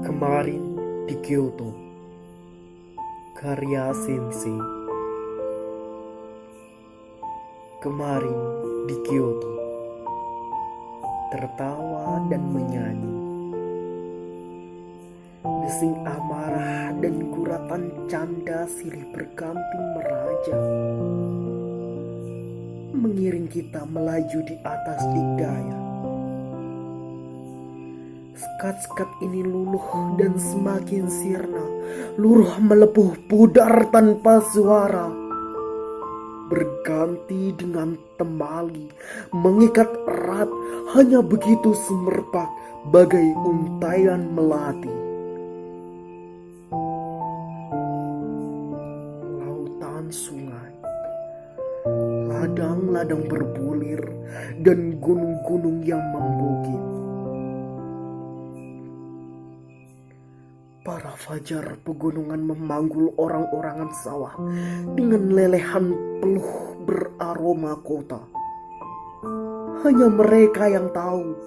Kemarin di Kyoto, karya Sensei. Kemarin di Kyoto, tertawa dan menyanyi. Desing amarah dan guratan canda silih berganti meraja, mengiring kita melaju di atas digdaya. Sekat-sekat ini luluh dan semakin sirna, luruh melepuh pudar tanpa suara, berganti dengan temali, mengikat erat, hanya begitu semerbak bagai untaian melati. Lautan sungai, ladang-ladang berbulir, dan gunung-gunung yang membukit. Para fajar pegunungan memanggul orang-orangan sawah dengan lelehan peluh beraroma kota. Hanya mereka yang tahu.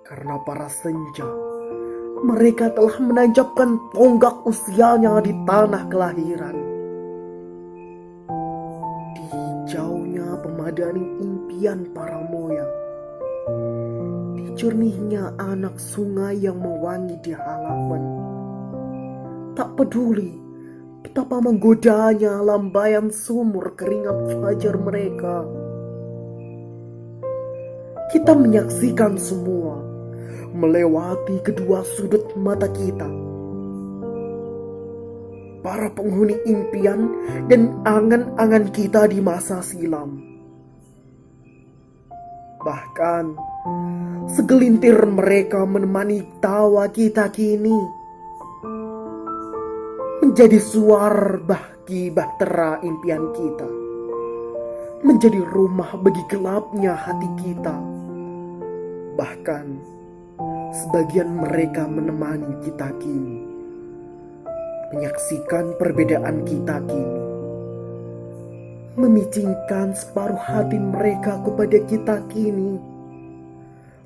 Karena para senja, mereka telah menancapkan tonggak usianya di tanah kelahiran. Di hijaunya pemadani impian para moyang. Jernihnya anak sungai yang mewangi di halaman. Tak peduli betapa menggodanya lambaian sumur keringat fajar mereka. Kita menyaksikan semua melewati kedua sudut mata kita. Para penghuni impian dan angan-angan kita di masa silam. Bahkan segelintir mereka menemani tawa kita kini, menjadi suar bagi bahtera impian kita, menjadi rumah bagi gelapnya hati kita. Bahkan sebagian mereka menemani kita kini, menyaksikan perbedaan kita kini, memicingkan separuh hati mereka kepada kita kini,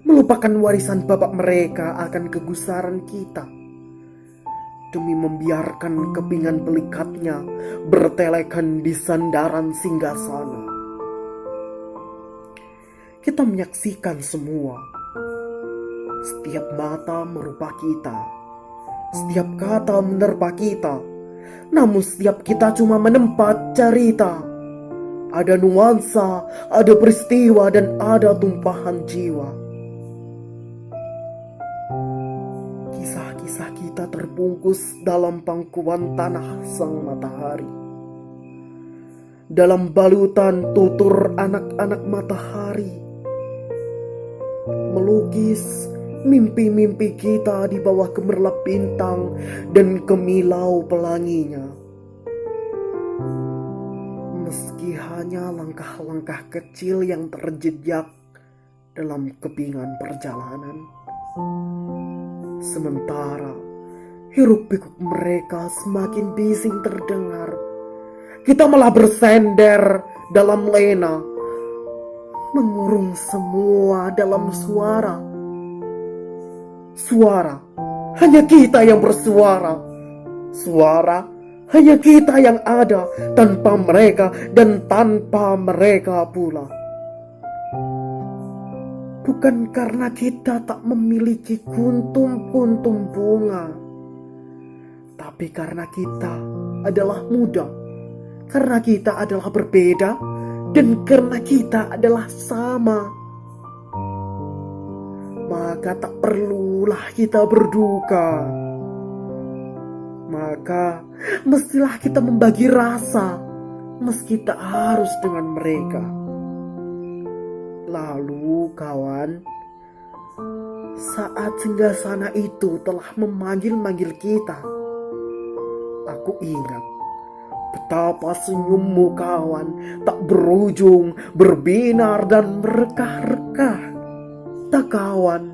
melupakan warisan bapak mereka akan kegusaran kita, demi membiarkan kepingan pelikatnya bertelekan di sandaran singgasana. Kita menyaksikan semua. Setiap mata merupa kita, setiap kata menerpa kita, namun setiap kita cuma menempat cerita. Ada nuansa, ada peristiwa, dan ada tumpahan jiwa. Kisah-kisah kita terbungkus dalam pangkuan tanah sang matahari. Dalam balutan tutur anak-anak matahari. Melukis mimpi-mimpi kita di bawah gemerlap bintang dan kemilau pelanginya. Meski hanya langkah-langkah kecil yang terjejak dalam kepingan perjalanan. Sementara hiruk-pikuk mereka semakin bising terdengar, kita malah bersender dalam lena, mengurung semua dalam suara. Suara, hanya kita yang bersuara. Suara, hanya kita yang ada, tanpa mereka dan tanpa mereka pula. Bukan karena kita tak memiliki kuntum-kuntum bunga, tapi karena kita adalah muda, karena kita adalah berbeda, dan karena kita adalah sama. Maka tak perlulah kita berduka. Maka mestilah kita membagi rasa, meski tak harus dengan mereka. Lalu kawan, saat singgasana itu telah memanggil-manggil kita, aku ingat betapa senyummu kawan tak berujung, berbinar dan merekah-rekah. Tak kawan,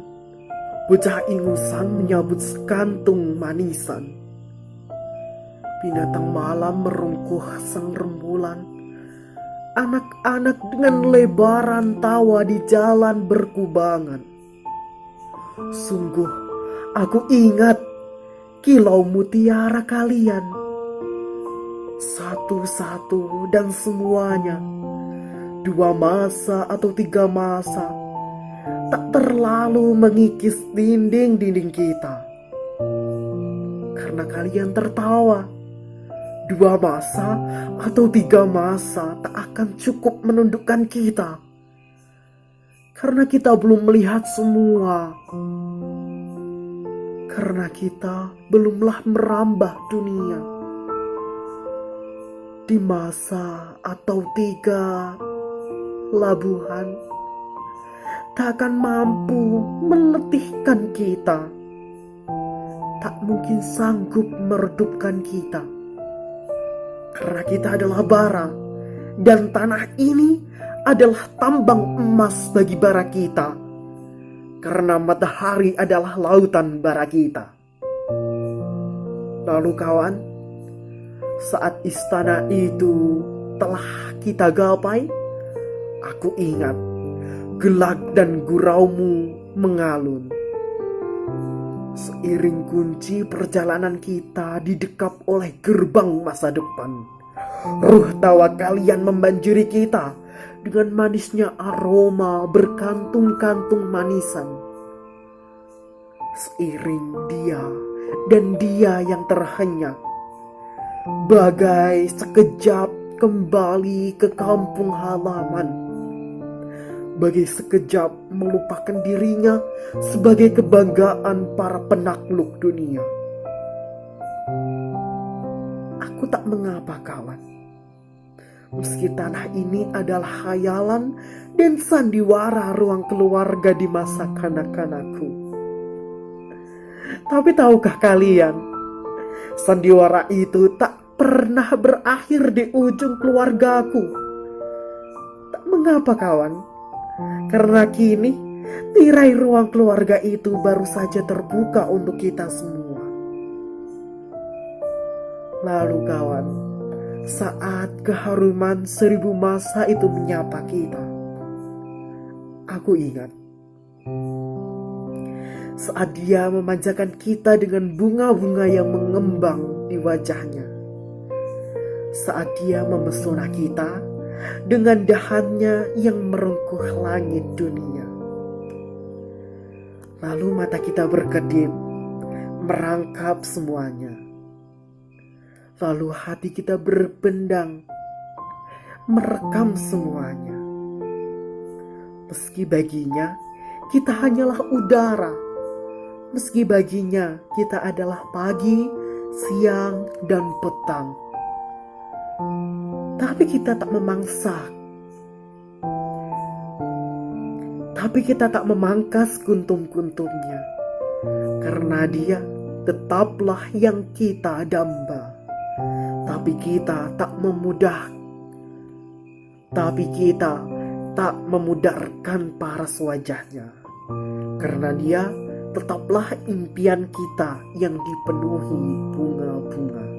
bocah ingusan menyambut sekantung manisan. Binatang malam merungkuh sang rembulan. Anak-anak dengan lebaran tawa di jalan berkubangan. Sungguh Aku ingat kilau mutiara kalian, satu-satu dan semuanya, 2 masa atau 3 masa, tak terlalu mengikis dinding-dinding kita. Karena kalian tertawa, 2 masa atau 3 masa tak akan cukup menundukkan kita. Karena kita belum melihat semua. Karena kita belumlah merambah dunia. Di masa atau 3 labuhan tak akan mampu meletihkan kita. Tak mungkin sanggup meredupkan kita. Karena kita adalah bara, dan tanah ini adalah tambang emas bagi bara kita. Karena matahari adalah lautan bara kita. Lalu kawan, saat istana itu telah kita gapai, aku ingat gelak dan guraumu mengalun. Seiring kunci perjalanan kita didekap oleh gerbang masa depan, ruh tawa kalian membanjiri kita dengan manisnya aroma berkantung-kantung manisan. Seiring dia dan dia yang terhenyak, bagai sekejap kembali ke kampung halaman, bagai sekejap melupakan dirinya sebagai kebanggaan para penakluk dunia. Aku tak mengapa kawan, meski tanah ini adalah khayalan dan sandiwara ruang keluarga di masa kanak-kanakku. Tapi tahukah kalian, sandiwara itu tak pernah berakhir di ujung keluargaku. Tak mengapa kawan, karena kini tirai ruang keluarga itu baru saja terbuka untuk kita semua. Lalu kawan, saat keharuman 1000 masa itu menyapa kita, aku ingat saat dia memanjakan kita dengan bunga-bunga yang mengembang di wajahnya, saat dia memesona kita dengan dahannya yang merengkuh langit dunia. Lalu mata kita berkedip merangkap semuanya. Lalu hati kita berbendang merekam semuanya. Meski baginya kita hanyalah udara, meski baginya kita adalah pagi, siang, dan petang, tapi kita tak memangsa. Tapi kita tak memangkas kuntum-kuntumnya, karena dia tetaplah yang kita damba. Tapi kita tak memudarkan paras wajahnya, karena dia tetaplah impian kita yang dipenuhi bunga-bunga.